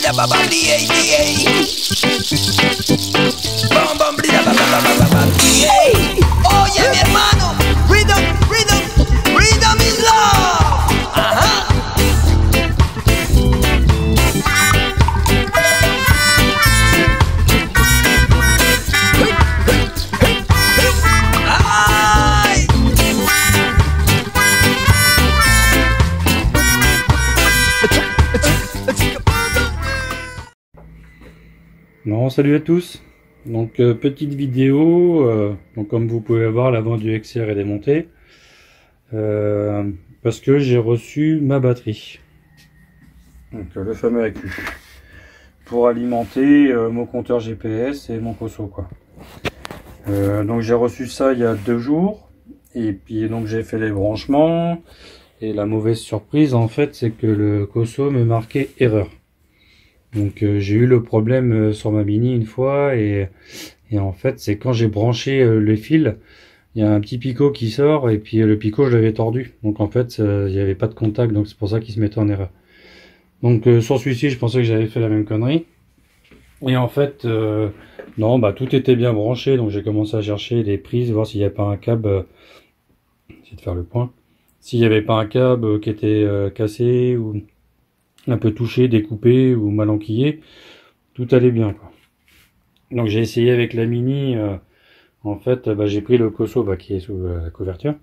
blida ba ba DA DA. Bam bam blida ba ba ba ba ba DA. Oye mi hermano, rhythm, rhythm, rhythm is love. Ajá. Non, salut à tous. Donc petite vidéo, donc comme vous pouvez voir, l'avant du XR est démonté parce que j'ai reçu ma batterie, donc le fameux AQ, pour alimenter mon compteur GPS et mon COSO quoi. Donc j'ai reçu ça il y a 2 jours et puis donc j'ai fait les branchements et la mauvaise surprise en fait c'est que le COSO me marquait erreur. Donc j'ai eu le problème sur ma Mini une fois et en fait c'est quand j'ai branché les fils, il y a un petit picot qui sort et puis le picot je l'avais tordu. Donc en fait il n'y avait pas de contact, donc c'est pour ça qu'il se mettait en erreur. Donc sur celui-ci je pensais que j'avais fait la même connerie. Et en fait non, bah tout était bien branché, donc j'ai commencé à chercher les prises, voir s'il n'y avait pas un câble, essayer de faire le point, s'il n'y avait pas un câble qui était cassé ou un peu touché, découpé ou mal enquillé, tout allait bien quoi. Donc j'ai essayé avec la Mini, en fait j'ai pris le COSO qui est sous la couverture,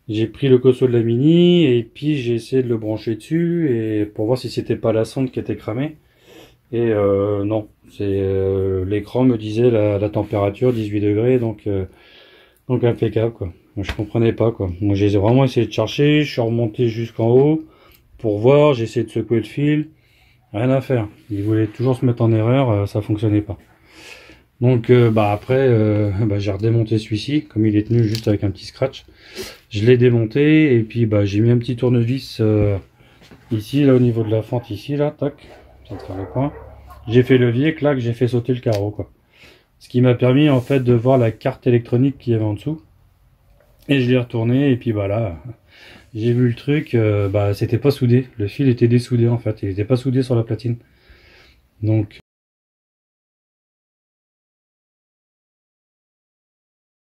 j'ai pris le COSO de la Mini et puis j'ai essayé de le brancher dessus et pour voir si c'était pas la sonde qui était cramée et non, c'est l'écran me disait la température 18 degrés, donc impeccable quoi. Donc, je comprenais pas quoi. Moi j'ai vraiment essayé de chercher, je suis remonté jusqu'en haut pour voir, j'ai essayé de secouer le fil, rien à faire. Il voulait toujours se mettre en erreur, ça fonctionnait pas. Donc après, j'ai redémonté celui-ci, comme il est tenu juste avec un petit scratch. Je l'ai démonté et puis j'ai mis un petit tournevis ici, là au niveau de la fente ici, là, tac, ça te fait le point. J'ai fait levier, clac, j'ai fait sauter le carreau quoi. Ce qui m'a permis en fait de voir la carte électronique qu'il y avait en dessous. Et je l'ai retourné et puis là. J'ai vu le truc, c'était pas soudé, le fil était dessoudé en fait, il était pas soudé sur la platine. Donc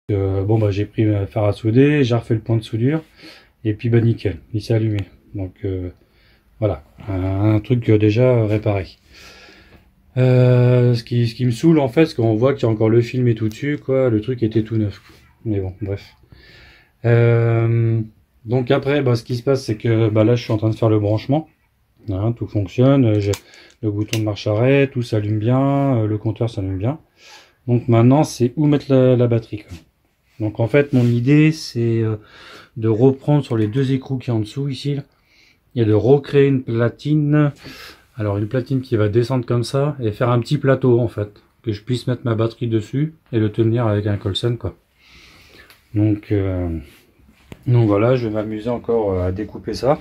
j'ai pris ma fer à souder, j'ai refait le point de soudure et puis nickel, il s'est allumé. Donc voilà, un truc déjà réparé. Ce qui me saoule en fait, c'est qu'on voit qu'il y a encore le film et tout dessus quoi, le truc était tout neuf. Mais bon, bref. Donc après, ce qui se passe, c'est que là, je suis en train de faire le branchement. Hein, tout fonctionne, j'ai le bouton de marche-arrêt, tout s'allume bien, le compteur s'allume bien. Donc maintenant, c'est où mettre la batterie quoi. Donc en fait, mon idée, c'est de reprendre sur les 2 écrous qui sont en dessous, ici, là, et de recréer une platine. Alors une platine qui va descendre comme ça, et faire un petit plateau, en fait, que je puisse mettre ma batterie dessus, et le tenir avec un Colson, quoi. Donc voilà, je vais m'amuser encore à découper ça.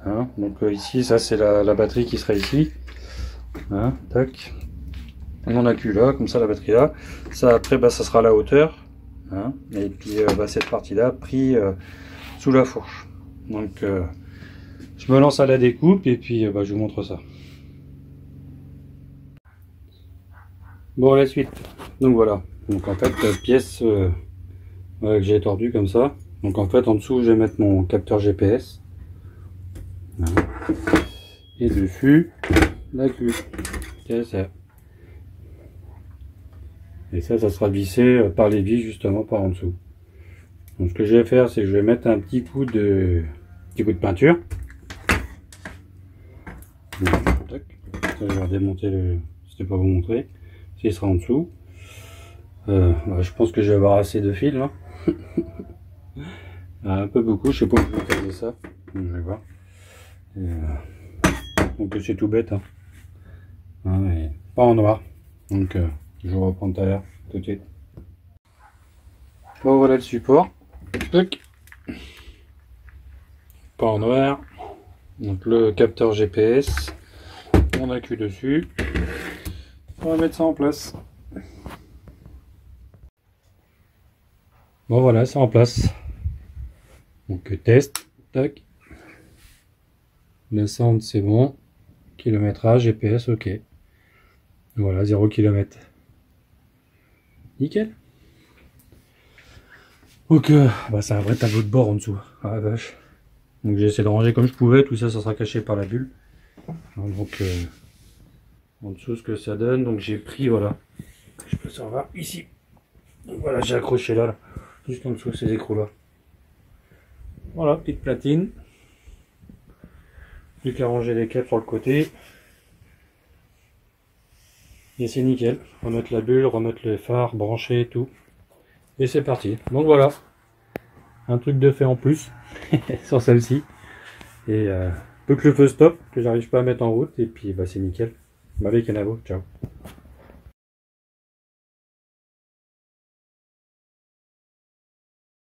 Hein, donc ici, ça c'est la batterie qui sera ici. Hein, tac. Mon accu là, comme ça la batterie là. Ça après, ça sera la hauteur. Hein, et puis cette partie là, pris sous la fourche. Donc je me lance à la découpe et puis je vous montre ça. Bon, la suite. Donc voilà. Donc en fait, pièce que j'ai tordu comme ça. Donc en fait en dessous je vais mettre mon capteur GPS et dessus la queue TSR. Et ça sera vissé par les vis justement par en dessous. Donc ce que je vais faire, c'est que je vais mettre un petit coup de peinture. Tac. Ça, je vais redémonter le. C'était pas vous montrer. Il sera en dessous. Je pense que je vais avoir assez de fil là. Un peu beaucoup, je sais pas où je vais caser ça. Je vais voir. Donc c'est tout bête. Mais pas en noir. Donc je vais reprendre tout à l'heure, tout de suite. Bon voilà le support. Tac. Pas en noir. Donc le capteur GPS. Mon accu dessus. On va mettre ça en place. Bon voilà, c'est en place. Donc test, tac. La sound c'est bon. Kilométrage, GPS, ok. Voilà, 0 km. Nickel. Donc, bah, c'est un vrai tableau de bord en dessous. Ah la vache. Donc j'ai essayé de ranger comme je pouvais. Tout ça, ça sera caché par la bulle. Donc, en dessous, ce que ça donne. Donc j'ai pris, voilà. Je peux savoir ici. Donc voilà, j'ai accroché là, juste en dessous ces écrous là. Voilà, petite platine. Plus qu'à ranger les câbles sur le côté. Et c'est nickel. Remettre la bulle, remettre les phares, brancher tout. Et c'est parti. Donc voilà. Un truc de fait en plus sur celle-ci. Et peu que le feu stop, que j'arrive pas à mettre en route. Et puis bah c'est nickel. Avec Canavo, ciao.